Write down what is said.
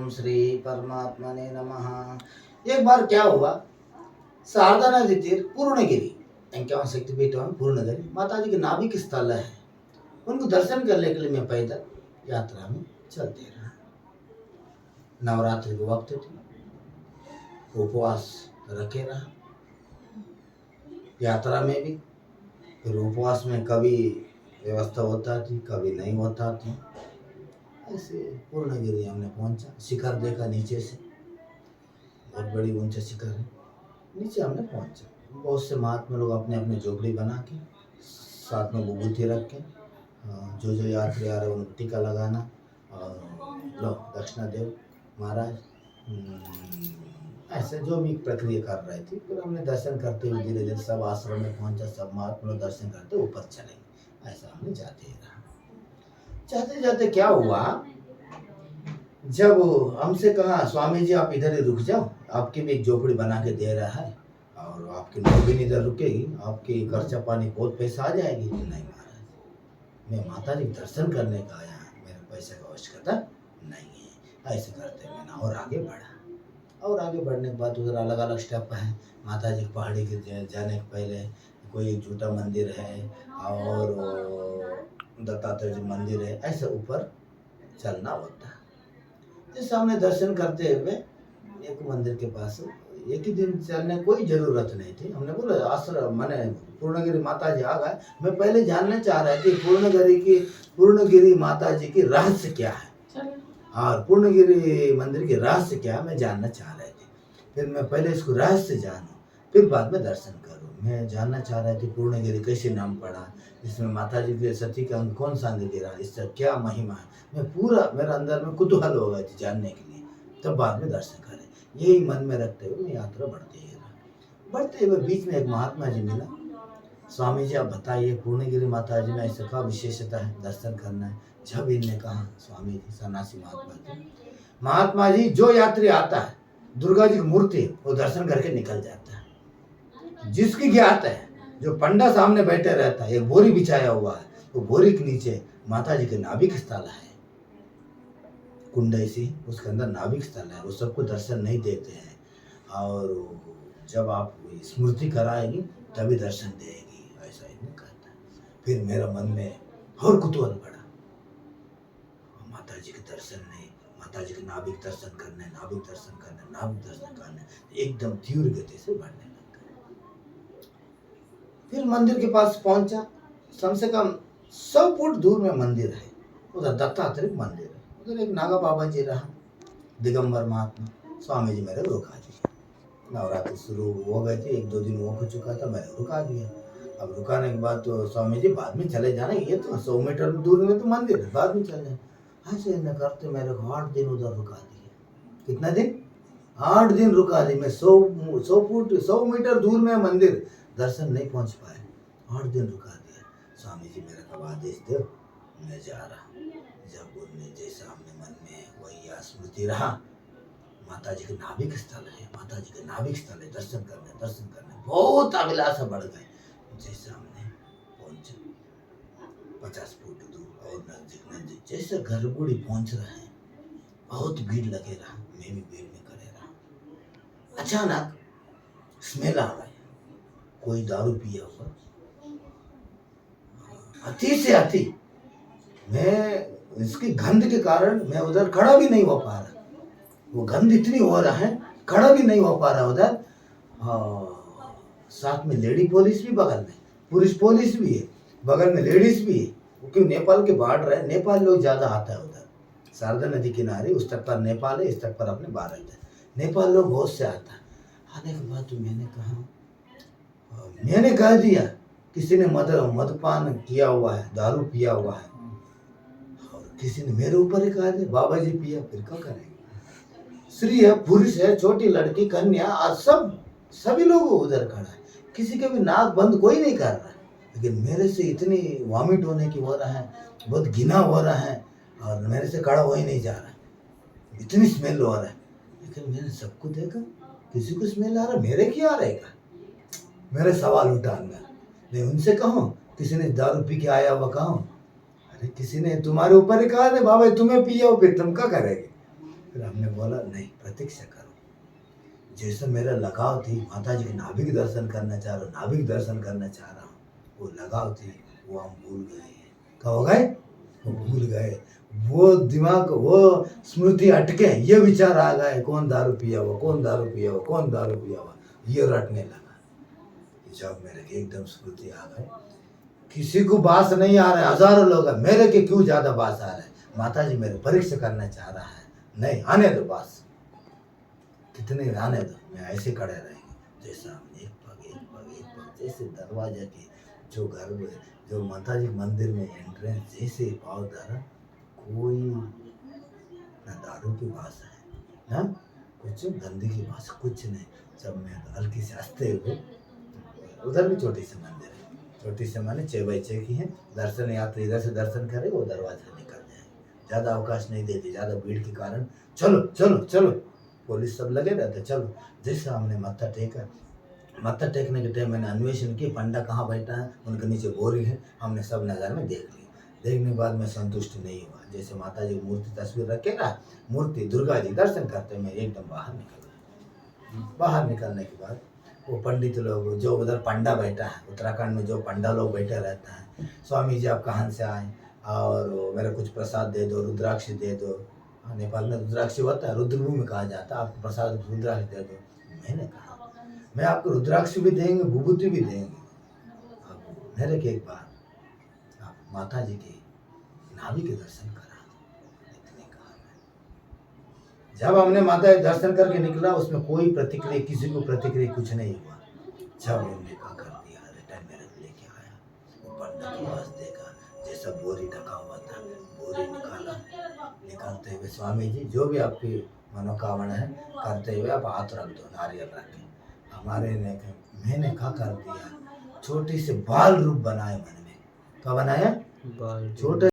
ओम श्री परमात्मने नमः। एक बार क्या हुआ, शारदा नदी तीर पूर्णगिरी इक्यावन शक्तिपीठों में पूर्णगिरी माता जी के नाभिक स्थल है। उनको दर्शन करने के लिए मैं पैदल यात्रा में चलते रहा। नवरात्रि के वक्त थी, उपवास रखे रहा यात्रा में भी। फिर उपवास में कभी व्यवस्था होता थी, कभी नहीं होता थी। ऐसे पूर्णगिरी हमने पहुंचा, शिखर देखा नीचे से, बहुत बड़ी ऊंचा शिखर है। नीचे हमने पहुंचा, बहुत से महात्मा लोग अपने अपने झोपड़ी बना के साथ में विभूति रख के जो यात्री आ रहे उनको टीका लगाना और लो दक्षिणा देव महाराज, ऐसे जो भी प्रक्रिया कर रही थी। फिर हमने दर्शन करते हुए धीरे धीरे सब आश्रम में पहुंचा, सब महात्मा लोग दर्शन करते ऊपर चले। ऐसा हमने जाते रहा। जाते जाते क्या हुआ, जब हमसे कहा स्वामी जी आप इधर ही रुक जाओ, आपकी भी एक झोपड़ी बना के दे रहा है और आपकी नौबीन इधर रुकेगी, आपकी खर्चा पानी बहुत पैसा आ जाएगी। नहीं महाराज, मैं माता जी दर्शन करने का आया, मेरे पैसे का आवश्यकता नहीं है। ऐसे करते मैंने और आगे बढ़ा। और आगे बढ़ने के बाद उधर अलग अलग स्टेप है। माता जी पहाड़ी के जाने के पहले कोई झूठा मंदिर है और दत्तात्रेय जी मंदिर है, ऐसे ऊपर चलना होता है। जैसे हमने दर्शन करते हुए एक मंदिर के पास एक ही दिन चलने कोई जरूरत नहीं थी। हमने बोला आश्रम माने पूर्णगिरी माता जी आ गए। मैं पहले जानना चाह रहा थी पूर्णगिरी माता जी की रहस्य क्या है और पूर्णगिरी मंदिर की रहस्य क्या है, मैं जानना चाह रही थी। फिर मैं पहले इसको रहस्य जानूं, फिर बाद में दर्शन करूं। मैं जानना चाह रही थी पूर्णगिरी कैसे नाम पड़ा, इसमें माता जी के सती का अंग कौन सा अंग गिरा, इसका क्या महिमा है। मैं पूरा मेरे अंदर में कुतूहल हो गई थी जानने के लिए। तब बाद में दर्शन करें, यही मन में रखते हुए मैं यात्रा बढ़ते ही रहा। बढ़ते हुए बीच में एक महात्मा जी मिला। स्वामी जी आप बताइए पूर्णगिरी माता जी में ऐसा क्या विशेषता है, दर्शन करना है। जब इनने कहा, स्वामी जी सन्यासी महात्मा जी जो यात्री आता है दुर्गा जी की मूर्ति वो दर्शन करके निकल जाता है। जिसकी ज्ञात है, जो पंडा सामने बैठे रहता है, एक बोरी बिछाया हुआ है, वो बोरी के नीचे माता जी के नाभिक स्थल है, कुंड ऐसी उसके अंदर नाभिक स्थल है। वो सबको दर्शन नहीं देते हैं और जब आप स्मृति कराएगी तभी दर्शन देगी, ऐसा ही कहता है। फिर मेरा मन में और कुतूहल बढ़ा, माता जी के दर्शन नहीं, माता जी के नाभिक दर्शन करने, नाभिक दर्शन करने, नाभिक दर्शन करने, एकदम तीव्र गति से बढ़ने लग गए। फिर मंदिर के पास पहुंचा। कम से कम 100 फुट दूर में मंदिर है, उधर दत्तात्रेय मंदिर है। उधर एक नागा बाबा जी रहा, दिगंबर महात्मा। स्वामी जी मेरे रुका दिया। नवरात्रि शुरू हो गई थी, 1-2 दिन हो चुका था, मैंने रुका दिया। अब रुकाने के बाद तो स्वामी जी बाद में चले जाना, ये तो 100 मीटर दूर में तो मंदिर है, बाद में चले जाना। ऐसे न करते मेरे को 8 दिन उधर रुका दिया। कितना दिन? 8 दिन रुका दी। मैं 100 मीटर दूर में मंदिर, दर्शन नहीं पहुंच पाए। 8 दिन रुका दिया। स्वामी जी मेरे को आदेश दो, मैं जा रहा। जब उनने जैसा अपने मन में वही स्मृति रहा, माता जी के नाभिक स्थल है, माता जी के नाभिक स्थल है, दर्शन करने बहुत अभिलाषा बढ़ गए। जैसे हमने पहुंचा 50 फुट दूर और नजदीक जैसे गर्भगुड़ी पहुंच रहे हैं, बहुत भीड़ लगे रहा। मैं भी भीड़ में खड़े रहा। अचानक स्मेल आ गया, कोई दारू पिया हुआ, अति से अति। मैं इसकी गंध के कारण मैं उधर खड़ा भी नहीं हो पा रहा। वो गंध इतनी हो रहा है, खड़ा भी नहीं हो पा रहा उधर। साथ में लेडी पुलिस भी बगल में, पुलिस पुलिस भी है बगल में, लेडीज भी है। क्योंकि नेपाल के बॉर्डर है, नेपाल लोग ज़्यादा आता है उधर। शारदा नदी किनारे उस तक पर नेपाल है, इस तक पर अपने भारत है। नेपाल लोग बहुत से आता है। आने के बाद तो मैंने कह दिया किसी ने मदपान किया हुआ है, दारू पिया हुआ है, और किसी ने मेरे ऊपर ही कहा दिया बाबा जी पिया, फिर क्या करेंगे। स्त्री है, पुरुष है, छोटी लड़की, कन्या और सभी लोग उधर खड़ा है। किसी के भी नाक बंद कोई नहीं कर रहा है। लेकिन मेरे से इतनी वॉमिट होने की हो रहा है, बहुत घिना हो रहा है और मेरे से खड़ा हो ही नहीं जा रहा है, इतनी स्मेल हो रहा है। लेकिन मैंने सबको देखा, किसी को स्मेल आ रहा, मेरे क्या आ रहेगा। मेरे सवाल उठा अंदर। मैं उनसे कहूँ किसी ने दारू पी के आया हुआ कहूँ, अरे किसी ने तुम्हारे ऊपर ही कहा बाबा तुम्हें पिया हो, फिर तुम क्या करेंगे। फिर हमने बोला नहीं, प्रतीक्षा करो। जैसे मेरा लगाव थी माता जी के नाभि के दर्शन करना चाह रहा हूँ, नाभि के दर्शन करना चाह रहा हूँ, वो लगाव थी वो हम भूल गए। क्या हो गए? वो भूल गए। वो दिमाग, वो स्मृति अटके, ये विचार आ गए कौन दारू पिया हुआ, कौन दारू पिया हुआ, कौन दारू पिया हुआ, ये रटने लगा। जब मेरे के एकदम स्मृति आ गए, किसी को बास नहीं आ रहा है, हजारों लोग हैं, मेरे के क्यों ज्यादा बास आ रहा है? माता जी मेरे परीक्षा करना चाह रहा है, नहीं आने दो बास, कितने आने दो, मैं ऐसे खड़े रहेंगे। जैसा हम एक पग एक पग एक पग, जैसे दरवाजा की जो घर में जो माता जी मंदिर में एंट्रेंस जैसे पाँव धरा, कोई ना दारू की बास है ना कुछ गंदी की बास, कुछ नहीं। जब मैं हल्की से हंसते हुए, उधर भी छोटी सी मंदिर है, छोटी सी माने 6x6 की है, दर्शन यात्री इधर से दर्शन करे वो दरवाजे से निकल जाए, ज़्यादा अवकाश नहीं देती, ज़्यादा भीड़ के कारण। चलो चलो चलो, पुलिस सब लगे रहते, चलो। जैसे हमने मत्था टेका, मत्था टेकने के टाइम मैंने अन्वेषण किया पंडा कहाँ बैठा है, उनके नीचे बोरी है, हमने सब नज़र में देख लिया। देखने के बाद मैं संतुष्ट नहीं हुआ। जैसे माता जी मूर्ति तस्वीर रखे ना, मूर्ति दुर्गा जी दर्शन करते मैं एकदम बाहर निकल गया। बाहर निकलने के बाद वो पंडित लोग जो उधर पंडा बैठा है, उत्तराखंड में जो पंडा लोग बैठे रहता है, स्वामी जी आप कहाँ से आए और मेरा कुछ प्रसाद दे दो, रुद्राक्ष दे दो। नेपाल में रुद्राक्ष होता है, रुद्रभूमि कहा जाता है, आपको प्रसाद रुद्राक्ष दे दो। मैंने कहा मैं आपको रुद्राक्ष भी देंगे, विभूति भी देंगे, आप मेरे के एक बार आप माता जी के नाभि के दर्शन करा दो, इतने कहा मैं। जब हमने माता के दर्शन करके निकला, उसमें कोई प्रतिक्रिया, किसी को प्रतिक्रिया कुछ नहीं हुआ। जब हमने कहा कर दिया, रिटर्न मेरे को लेके आया, वो पंडा के पास देखा, जैसा बोरी ढका हुआ था, बोरी निकाला, निकालते हुए स्वामी जी जो भी आपकी मनोकामना है करते हुए आप हाथ रख दो, नारियल रख के। हमारे ने मैंने क्या कर दिया, छोटी से बाल रूप बनाए मन में। क्या बनाया? बाल छोटे